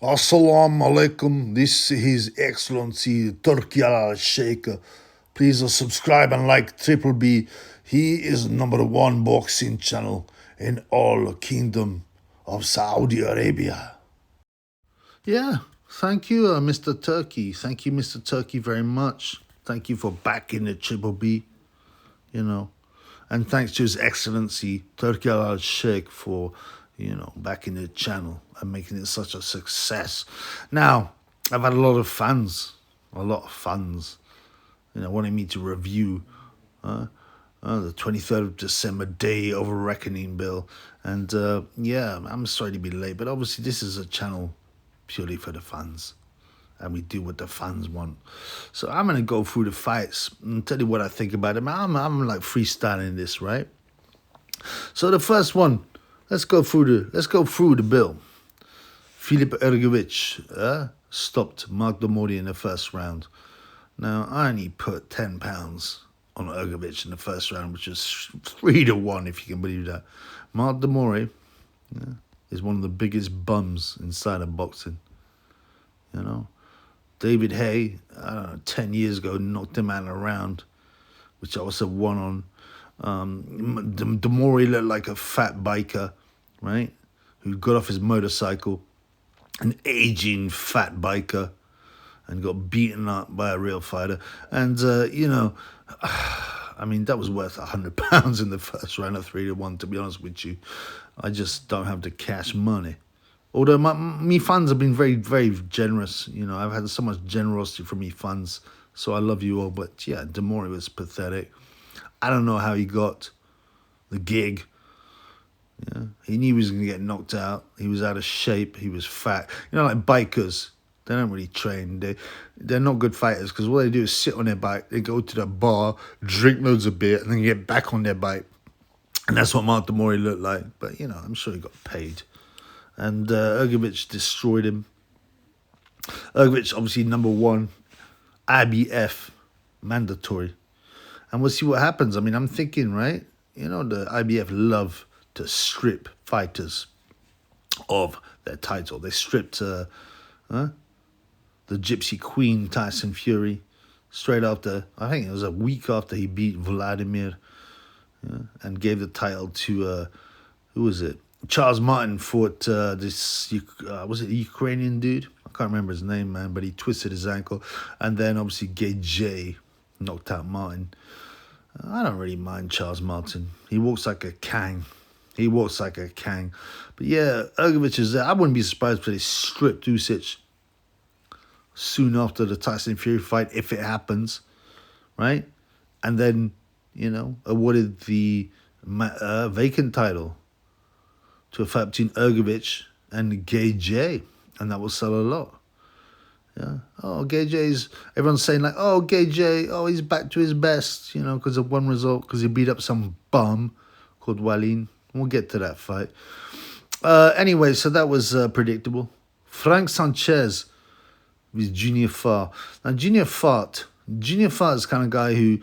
Assalamu alaikum. This is His Excellency Turki Al Sheikh. Please subscribe and like Triple B. He is #1 boxing channel in all kingdom of Saudi Arabia. Yeah, thank you, Mr. Turkey. Thank you, Mr. Turkey, very much. Thank you for backing the Triple B, And thanks to His Excellency Turki Al Sheikh for backing the channel and making it such a success. Now, I've had a lot of fans, wanting me to review the 23rd of December Day of Reckoning bill. And I'm sorry to be late, but obviously this is a channel purely for the fans. And we do what the fans want. So I'm going to go through the fights and tell you what I think about them. I'm like freestyling this, right? So the first one, let's go through the bill. Filip Hrgovic stopped Mori in the first round. Now, I only put £10 on Hrgovic in the first round, which is 3-1, if you can believe that. Mori is one of the biggest bums inside of boxing. David Hay, 10 years ago, knocked him out in a round, which I also won on. Mori looked like a fat biker, right? Who got off his motorcycle, an aging fat biker, and got beaten up by a real fighter. And, that was worth £100 in the first round at 3-1, to be honest with you. I just don't have the cash money. Although me fans have been very, very generous. I've had so much generosity from me fans. So I love you all. But, yeah, Mori was pathetic. I don't know how he got the gig. Yeah, he knew he was going to get knocked out. He was out of shape. He was fat. Like bikers, they don't really train. They're not good fighters because all they do is sit on their bike. They go to the bar, drink loads of beer, and then get back on their bike. And that's what Mori looked like. But, I'm sure he got paid. And Hrgovic destroyed him. Hrgovic, obviously, #1, IBF, mandatory. And we'll see what happens. I'm thinking, right? The IBF love to strip fighters of their title. They stripped the Gypsy Queen, Tyson Fury, straight after, I think it was a week after he beat Vladimir, and gave the title to, who was it? Charles Martin fought this, was it a Ukrainian dude? I can't remember his name, man, but he twisted his ankle. And then, obviously, Gay J knocked out Martin. I don't really mind Charles Martin. He walks like a king. But yeah, Hrgovic is there. I wouldn't be surprised if they stripped Usyk soon after the Tyson Fury fight, if it happens, right? And then, awarded the vacant title to a fight between Hrgovic and Gay J, and that will sell a lot. Yeah. Oh, Gay J's, everyone's saying like, oh, Gay J, he's back to his best, because of one result, because he beat up some bum called Wallin. We'll get to that fight. Anyway, so that was predictable. Frank Sanchez with Junior Farr. Now, Junior Farr is the kind of guy who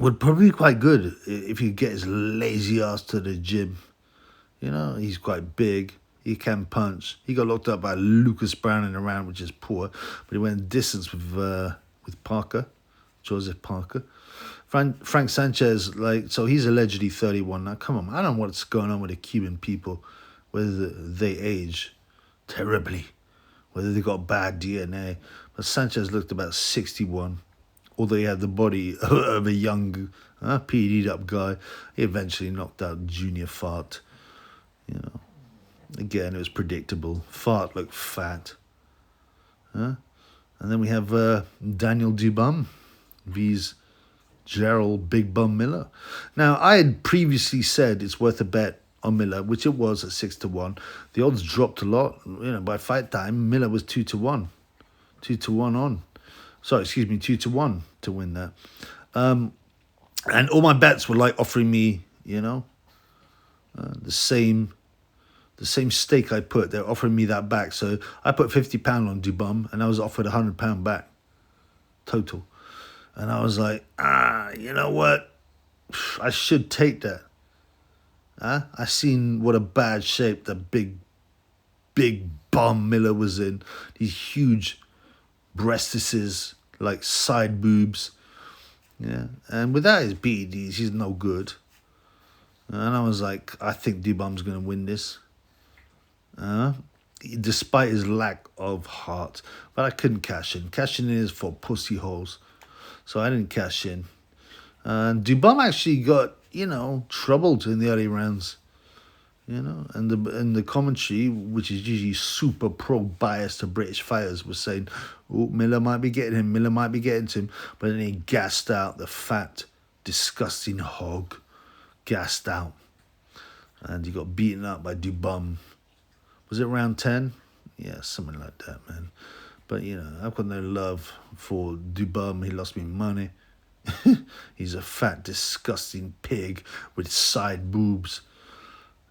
would probably be quite good if he could get his lazy ass to the gym. He's quite big. He can punch. He got locked up by Lucas Brown in a round, which is poor. But he went distance with Parker, Joseph Parker. Frank Sanchez, so he's allegedly 31. Now, come on. I don't know what's going on with the Cuban people, whether they age terribly, whether they got bad DNA. But Sanchez looked about 61, although he had the body of a young, PD'd up guy. He eventually knocked out Junior Fart. Again, it was predictable. Fart looked fat. And then we have Daniel Dubum vs. Gerald Big Bum Miller. Now, I had previously said it's worth a bet on Miller, which it was at 6-1. The odds dropped a lot. By fight time, Miller was 2-1. 2-1 on. Sorry, 2-1 to win that. And all my bets were like offering me, the same stake I put. They're offering me that back. So I put £50 on Dubum, and I was offered £100 back total. And I was like, you know what? I should take that. I seen what a bad shape the big bum Miller was in. These huge breastises, like side boobs. Yeah. And without his BEDs, he's no good. And I was like, I think Dubum's going to win this. Despite his lack of heart. But I couldn't cash in. Cashing in is for pussy holes. So I didn't cash in. And Dubum actually got, troubled in the early rounds. And the commentary, which is usually super pro-biased to British fighters, was saying, oh, Miller might be getting him, Miller might be getting to him. But then he gassed out, the fat, disgusting hog. Gassed out. And he got beaten up by Dubum. Was it round 10? Yeah, something like that, man. But, I've got no love for Dubum. He lost me money. He's a fat, disgusting pig with side boobs.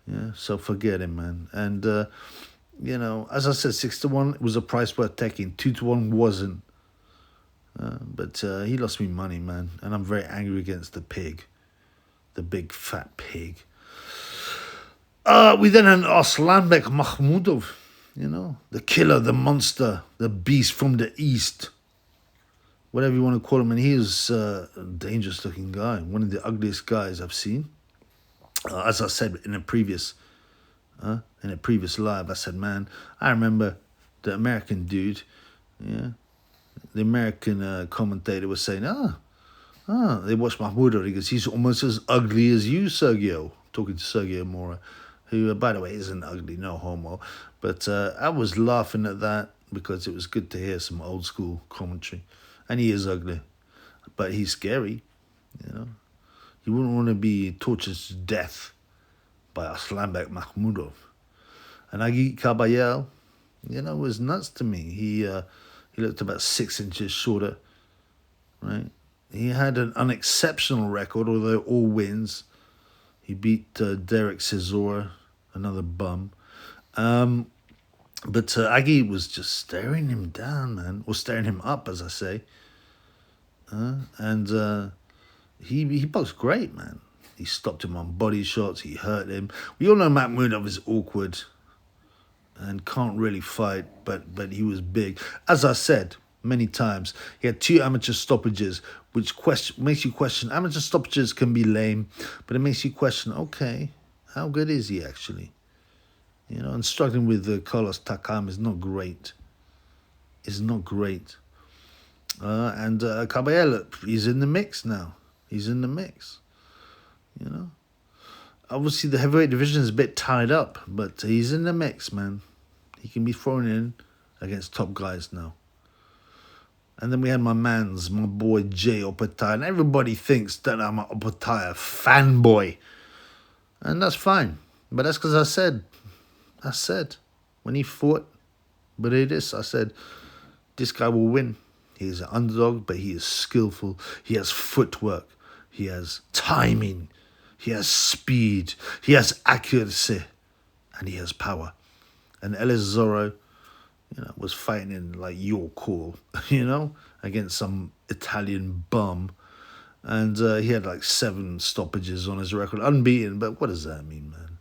Yeah, so forget him, man. And, as I said, 6-1 was a price worth taking. 2-1 wasn't. But he lost me money, man. And I'm very angry against the pig. The big, fat pig. We then had Arslanbek Mahmudov, the killer, the monster, the beast from the east, whatever you want to call him. And he was a dangerous-looking guy, one of the ugliest guys I've seen. As I said in a previous live, I said, man, I remember the American dude, the American commentator was saying, they watched Mahmudov because he's almost as ugly as you, Sergio. Talking to Sergio Mora, who, by the way, isn't ugly, no homo. But I was laughing at that because it was good to hear some old school commentary. And he is ugly, but he's scary, You wouldn't want to be tortured to death by Arslanbek Mahmudov. And Kabayel, was nuts to me. He looked about 6 inches shorter, right? He had an unexceptional record, although all wins. He beat Derek Chisora, another bum. But Aggie was just staring him down, man. Or staring him up, as I say. And he boxed great, man. He stopped him on body shots. He hurt him. We all know Mahmudov is awkward and can't really fight, but he was big. As I said many times, he had 2 amateur stoppages, which makes you question. Amateur stoppages can be lame, but it makes you question, okay, how good is he actually? And struggling with Carlos Takam is not great. It's not great. And Kabayel, he's in the mix now. He's in the mix. Obviously, the heavyweight division is a bit tied up, but he's in the mix, man. He can be thrown in against top guys now. And then we had my boy Jay Opetaia. And everybody thinks that I'm an Opetaia fanboy. And that's fine. But that's because I said, when he fought Benitez, I said, this guy will win. He is an underdog, but he is skillful. He has footwork. He has timing. He has speed. He has accuracy. And he has power. And Ellis was fighting in like your call, against some Italian bum. And he had like 7 stoppages on his record, unbeaten. But what does that mean, man?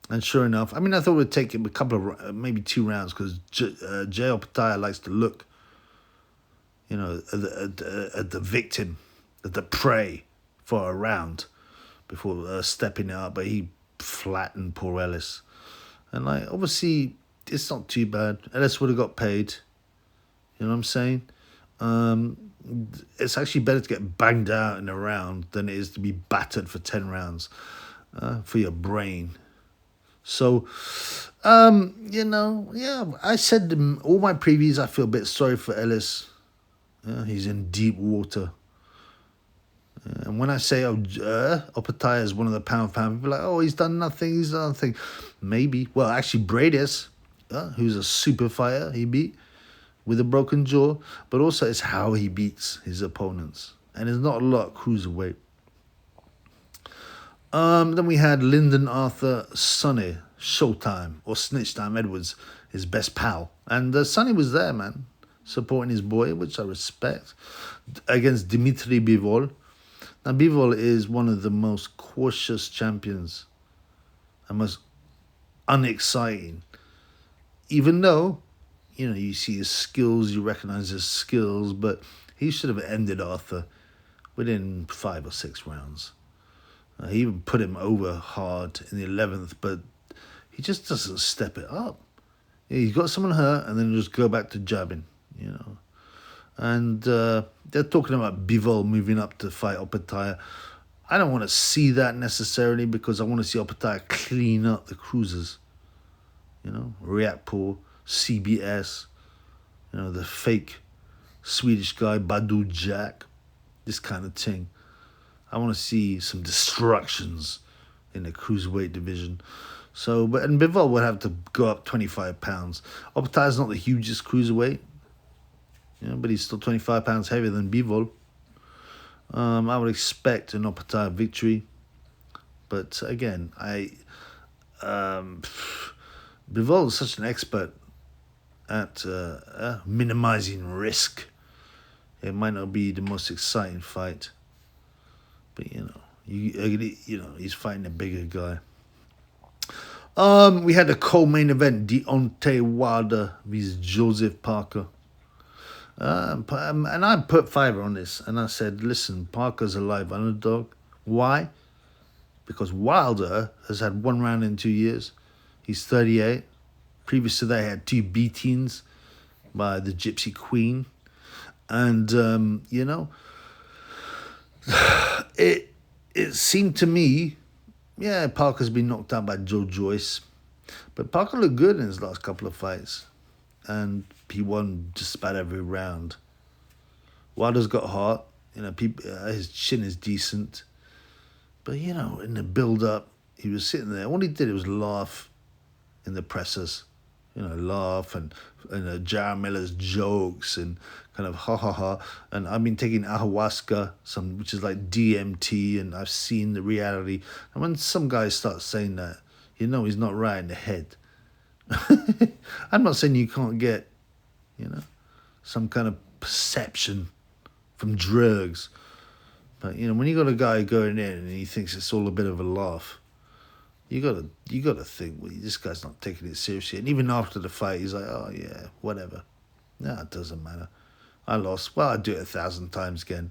And sure enough, I thought it would take him a couple of, maybe 2 rounds, because Jay Opetaia likes to look, at the victim, at the prey for a round before stepping it up. But he flattened poor Ellis. And obviously, it's not too bad. Ellis would have got paid. You know what I'm saying? It's actually better to get banged out in a round than it is to be battered for 10 rounds for your brain. So, I said in all my previews, I feel a bit sorry for Ellis. He's in deep water. And when I say, Opetaia is one of the pound people are like, he's done nothing. Maybe. Well, actually, Bradis, who's a super fighter, he beat with a broken jaw. But also, it's how he beats his opponents. And there's not a lot of cruiserweight. Then we had Lyndon Arthur, Sonny, Showtime, or Snitch Time Edwards, his best pal. And Sonny was there, man, supporting his boy, which I respect, against Dimitri Bivol. Now, Bivol is one of the most cautious champions and most unexciting. even though, you see his skills, you recognize his skills, but he should have ended Arthur within 5 or 6 rounds. He even put him over hard in the 11th, but he just doesn't step it up. He's got someone hurt, and then just go back to jabbing, And they're talking about Bivol moving up to fight Opetaia. I don't want to see that necessarily, because I want to see Opetaia clean up the cruisers. Reactpool, CBS, the fake Swedish guy, Badu Jack, this kind of thing. I want to see some destructions in the cruiserweight division. And Bivol would have to go up 25 pounds. Opetaia's not the hugest cruiserweight, but he's still 25 pounds heavier than Bivol. I would expect an Opetaia victory, but again, Bivol is such an expert at minimizing risk. It might not be the most exciting fight, but he's fighting a bigger guy. We had a co-main event: Deontay Wilder vs Joseph Parker. And I put Fiverr on this, and I said, listen, Parker's a live underdog. Why? Because Wilder has had 1 round in 2 years. He's 38. Previous to that, he had 2 beatings by the Gypsy Queen. And, it seemed to me, Parker's been knocked out by Joe Joyce. But Parker looked good in his last couple of fights. And he won just about every round. Wilder's got heart. His chin is decent. But, in the build-up, he was sitting there. All he did was laugh in the presses. Laugh and Jaron Miller's jokes and kind of ha. And I've been taking ayahuasca, which is like DMT, and I've seen the reality. And when some guys start saying that, he's not right in the head. I'm not saying you can't get, some kind of perception from drugs. But, when you got a guy going in and he thinks it's all a bit of a laugh, you gotta think, well, this guy's not taking it seriously. And even after the fight, he's like, oh, yeah, whatever. No, it doesn't matter. I lost. Well, I'd do it 1,000 times again.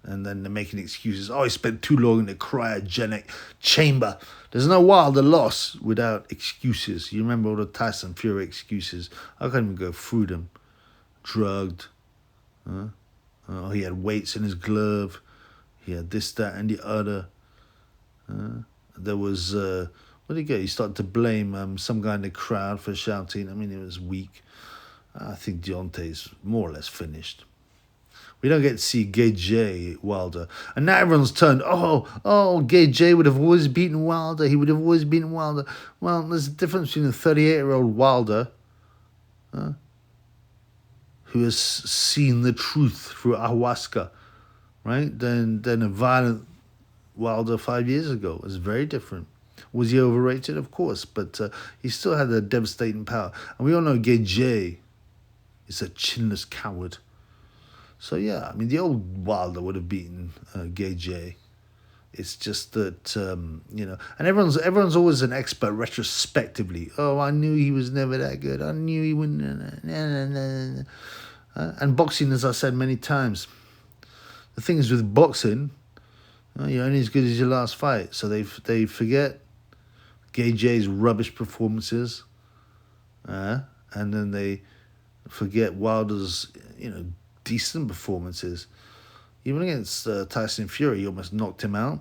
And then they're making excuses. Oh, he spent too long in the cryogenic chamber. There's no Wilder loss without excuses. You remember all the Tyson Fury excuses. I can't even go through them. Drugged. He had weights in his glove. He had this, that, and the other. There was, what did he get? He started to blame some guy in the crowd for shouting. I mean, it was weak. I think Deontay's more or less finished. We don't get to see Gay J Wilder. And now everyone's turned, Gay J would have always beaten Wilder. He would have always beaten Wilder. Well, there's a difference between a 38-year-old Wilder who has seen the truth through ayahuasca, right? Than a violent Wilder 5 years ago. It's very different. Was he overrated? Of course, but he still had a devastating power. And we all know Gay J is a chinless coward. So, yeah, I mean, the old Wilder would have beaten Gay J. It's just that, and everyone's always an expert retrospectively. Oh, I knew he was never that good. I knew he wouldn't. And boxing, as I said many times, the thing is with boxing, you're only as good as your last fight. So they forget Gay J's rubbish performances, and then they forget Wilder's, decent performances. Even against Tyson Fury, he almost knocked him out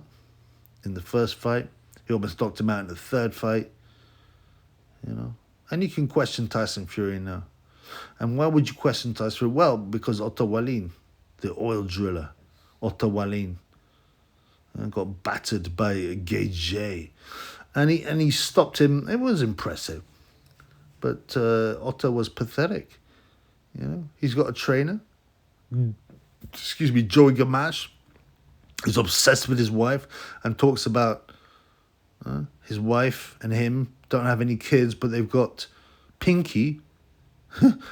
in the first fight. He almost knocked him out in the third fight. And you can question Tyson Fury now. And why would you question Tyson Fury? Well, because Otto Wallin, the oil driller, Otto Wallin, got battered by Gay J. And he stopped him. It was impressive. But Otto was pathetic. He's got a trainer. Joey Gamache is obsessed with his wife and talks about his wife and him don't have any kids, but they've got Pinky.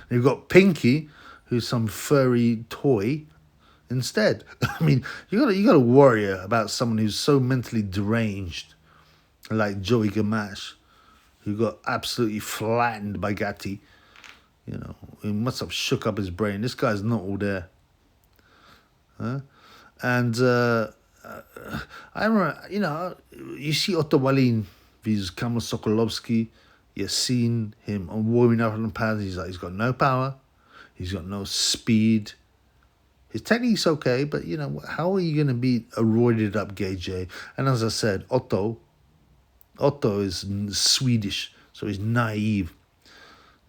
They've got Pinky, who's some furry toy, instead. I mean, you got to worry about someone who's so mentally deranged, like Joey Gamache, who got absolutely flattened by Gatti. You know, he must have shook up his brain. This guy's not all there. Huh? And I remember, you know, you see Otto Wallin versus Kamil Sokolovsky. You've seen him on warming up on the pads. He's got no power. He's got no speed. His technique's okay, but, you know, how are you going to beat a roided up Gage? And as I said, Otto is Swedish, so he's naive.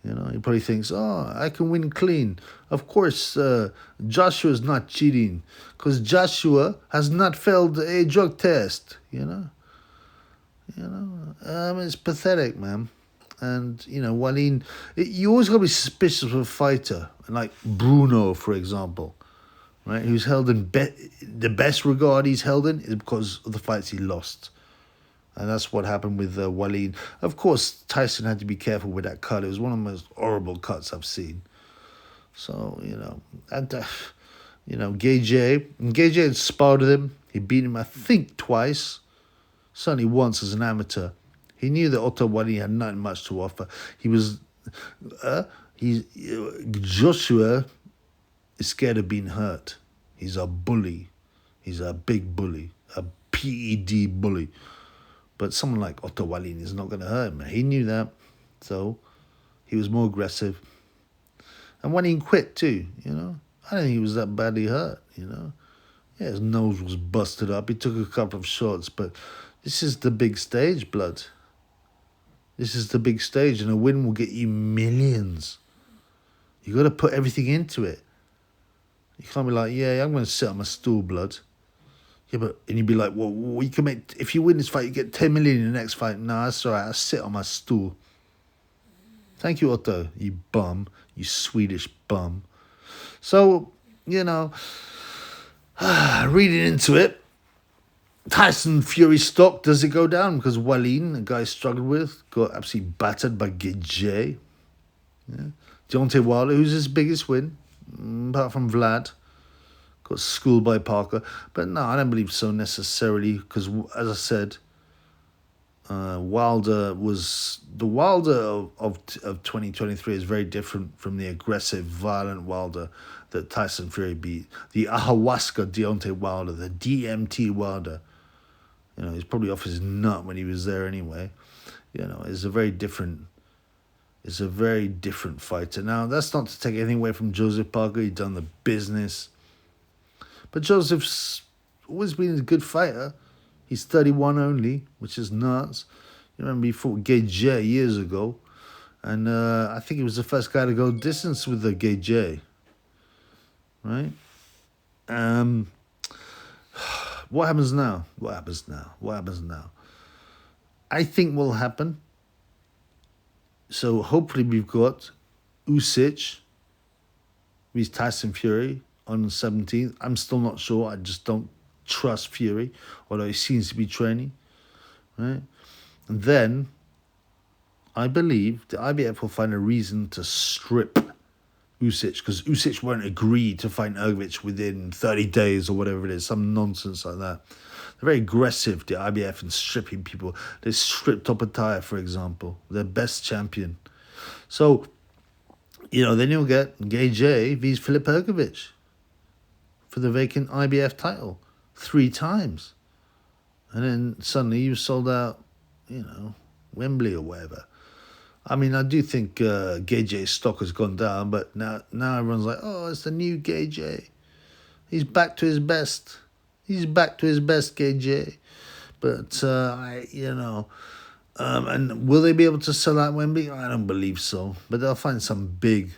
You know, he probably thinks, oh, I can win clean. Of course, Joshua's not cheating because Joshua has not failed a drug test, you know. It's pathetic, man. And, you know, Wallin, you always got to be suspicious of a fighter. Like Bruno, for example, right? Who's held in the best regard he's held in is because of the fights he lost. And that's what happened with Wallin. Of course, Tyson had to be careful with that cut. It was one of the most horrible cuts I've seen. So, you know, and, Gage had sparred with him. He beat him, I think, twice. Certainly once as an amateur. He knew that Otto Wallin had not much to offer. Joshua is scared of being hurt. He's a bully. He's a big bully. A PED bully. But someone like Otto Wallin is not going to hurt him. He knew that. So he was more aggressive. And Wallin quit too, you know. I don't think he was that badly hurt, you know. Yeah, his nose was busted up. He took a couple of shots. But this is the big stage, blood. This is the big stage. And a win will get you millions. You got to put everything into it. You can't be like, yeah, I'm going to sit on my stool, blood. Yeah, and you'd be like, well, you can make, if you win this fight, you get 10 million in the next fight. No, that's all right. I'll sit on my stool. Thank you, Otto, you bum. You Swedish bum. So, you know, reading into it, Tyson Fury stock, does it go down? Because Wallin, the guy I struggled with, got absolutely battered by Gage. Yeah. Deontay Wilder, who's his biggest win, apart from Vlad. Got schooled by Parker. But no, I don't believe so necessarily because, as I said, Wilder of 2023 is very different from the aggressive, violent Wilder that Tyson Fury beat. The ayahuasca Deontay Wilder, the DMT Wilder. You know, he's probably off his nut when he was there anyway. You know, it's a very different fighter. Now, that's not to take anything away from Joseph Parker. He's done the business. But Joseph's always been a good fighter. He's 31 only, which is nuts. You remember he fought Gage years ago. And I think he was the first guy to go distance with the Gage. Right? What happens now? I think will happen. So hopefully we've got Usyk with Tyson Fury on the 17th. I'm still not sure. I just don't trust Fury, although he seems to be training. Right? And then I believe the IBF will find a reason to strip Usyk, because Usyk won't agree to fight Hrgovic within 30 days or whatever it is, some nonsense like that. They're very aggressive, the IBF, in stripping people. They stripped Opetaia, for example, their best champion. So, you know, then you'll get Gage vs. Filip Hrgovic for the vacant IBF title 3 times. And then suddenly you sold out, you know, Wembley or whatever. I mean, I do think Gage's stock has gone down, but now everyone's like, oh, it's the new Gage. He's back to his best. Gage. But, and will they be able to sell out Wembley? I don't believe so. But they'll find some big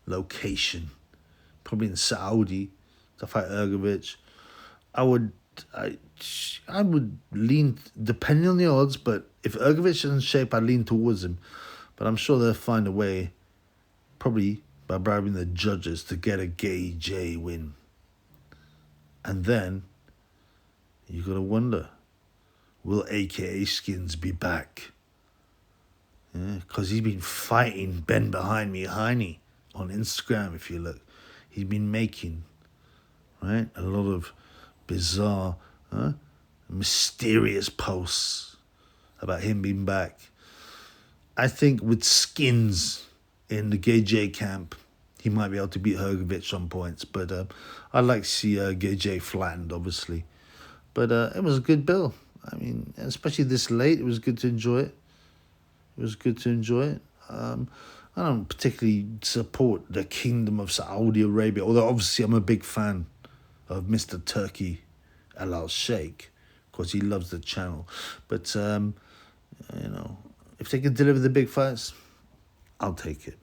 location, probably in Saudi, to fight Hrgovic. I would lean, depending on the odds, but if Hrgovic is in shape, I'd lean towards him. But I'm sure they'll find a way, probably by bribing the judges, to get a Gage win. And then you got to wonder, will AKA Skins be back? Because he's been fighting Ben Behind Me Heine on Instagram, if you look. He's been making, right, a lot of bizarre, mysterious posts about him being back. I think with skins in the Gage camp, he might be able to beat Hrgovic on points. But I'd like to see Gage flattened, obviously. But it was a good bill. I mean, especially this late, it was good to enjoy it. I don't particularly support the Kingdom of Saudi Arabia, although obviously I'm a big fan of Mr. Turkey Al Sheikh, because he loves the channel. But, if they can deliver the big fights, I'll take it.